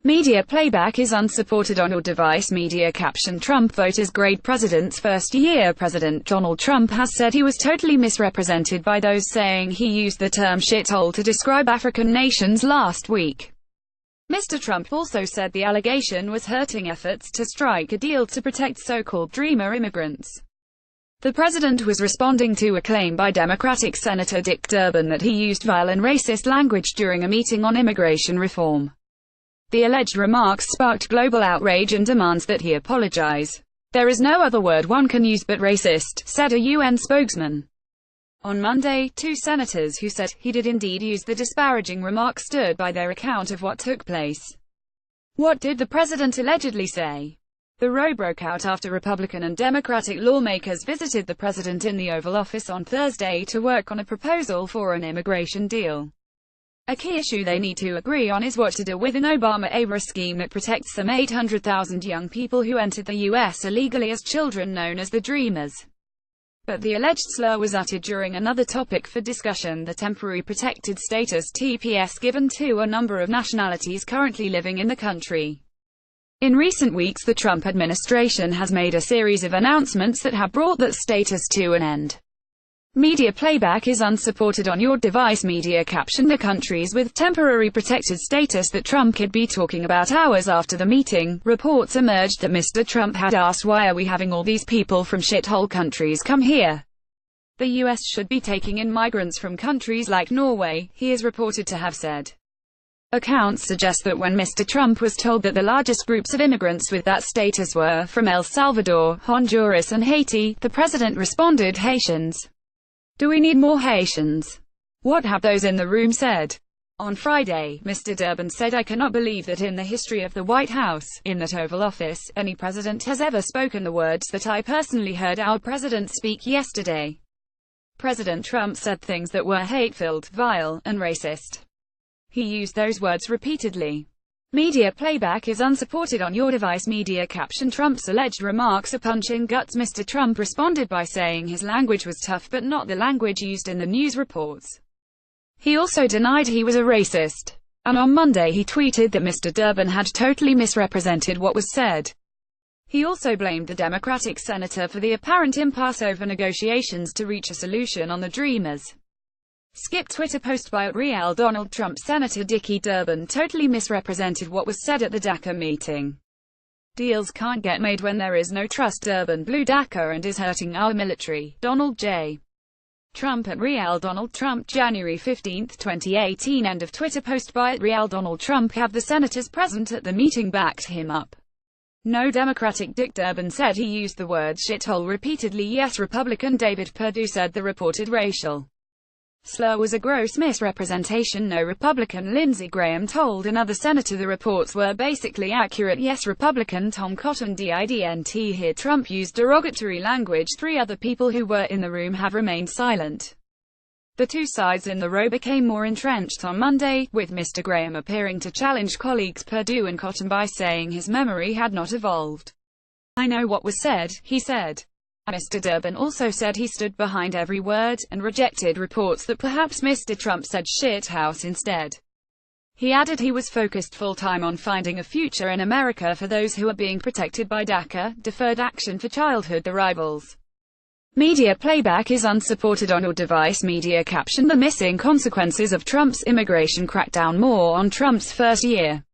Media playback is unsupported on your device. Media caption: Trump voters grade president's first year. President Donald Trump has said he was totally misrepresented by those saying he used the term shithole to describe African nations last week. Mr. Trump also said the allegation was hurting efforts to strike a deal to protect so-called dreamer immigrants. The president was responding to a claim by Democratic Senator Dick Durbin that he used vile and racist language during a meeting on immigration reform. The alleged remarks sparked global outrage and demands that he apologize. "There is no other word one can use but racist," said a UN spokesman. On Monday, two senators who said he did indeed use the disparaging remark stood by their account of what took place. What did the president allegedly say? The row broke out after Republican and Democratic lawmakers visited the president in the Oval Office on Thursday to work on a proposal for an immigration deal. A key issue they need to agree on is what to do with an Obama-era scheme that protects some 800,000 young people who entered the U.S. illegally as children, known as the Dreamers. But the alleged slur was uttered during another topic for discussion: the temporary protected status (TPS) given to a number of nationalities currently living in the country. In recent weeks, the Trump administration has made a series of announcements that have brought that status to an end. Media playback is unsupported on your device. Media caption: the countries with temporary protected status that Trump could be talking about hours after the meeting. Reports emerged that Mr. Trump had asked, "Why are we having all these people from shithole countries come here? The U.S. should be taking in migrants from countries like Norway," he is reported to have said. Accounts suggest that when Mr. Trump was told that the largest groups of immigrants with that status were from El Salvador, Honduras and Haiti, the president responded, "Haitians? Do we need more Haitians? What have those in the room said?" On Friday, Mr. Durbin said, "I cannot believe that in the history of the White House, in that Oval Office, any president has ever spoken the words that I personally heard our president speak yesterday." President Trump said things that were hate-filled, vile, and racist. He used those words repeatedly. Media playback is unsupported on your device. Media caption: Trump's alleged remarks are punching guts. Mr. Trump responded by saying his language was tough but not the language used in the news reports. He also denied he was a racist. And on Monday he tweeted that Mr. Durbin had totally misrepresented what was said. He also blamed the Democratic senator for the apparent impasse over negotiations to reach a solution on the Dreamers. Skip Twitter post by @Real Donald Trump: Senator Dicky Durbin totally misrepresented what was said at the DACA meeting. Deals can't get made when there is no trust. Durbin blew DACA and is hurting our military. Donald J. Trump @Real Donald Trump, January 15, 2018. End of Twitter post by @Real Donald Trump. Have the senators present at the meeting backed him up? No. Democratic Dick Durbin said he used the word shithole repeatedly. Yes. Republican David Perdue said the reported racial slur was a gross misrepresentation. No. Republican Lindsey Graham told another senator the reports were basically accurate. Yes. Republican Tom Cotton didn't hear Trump used derogatory language. 3 other people who were in the room have remained silent. The two sides in the row became more entrenched on Monday, with Mr. Graham appearing to challenge colleagues Perdue and Cotton by saying his memory had not evolved. "I know what was said," he said. Mr. Durbin also said he stood behind every word, and rejected reports that perhaps Mr. Trump said "shit house" instead. He added he was focused full-time on finding a future in America for those who are being protected by DACA, Deferred Action for Childhood Arrivals. Media playback is unsupported on your device. Media caption: the missing consequences of Trump's immigration crackdown. More on Trump's first year.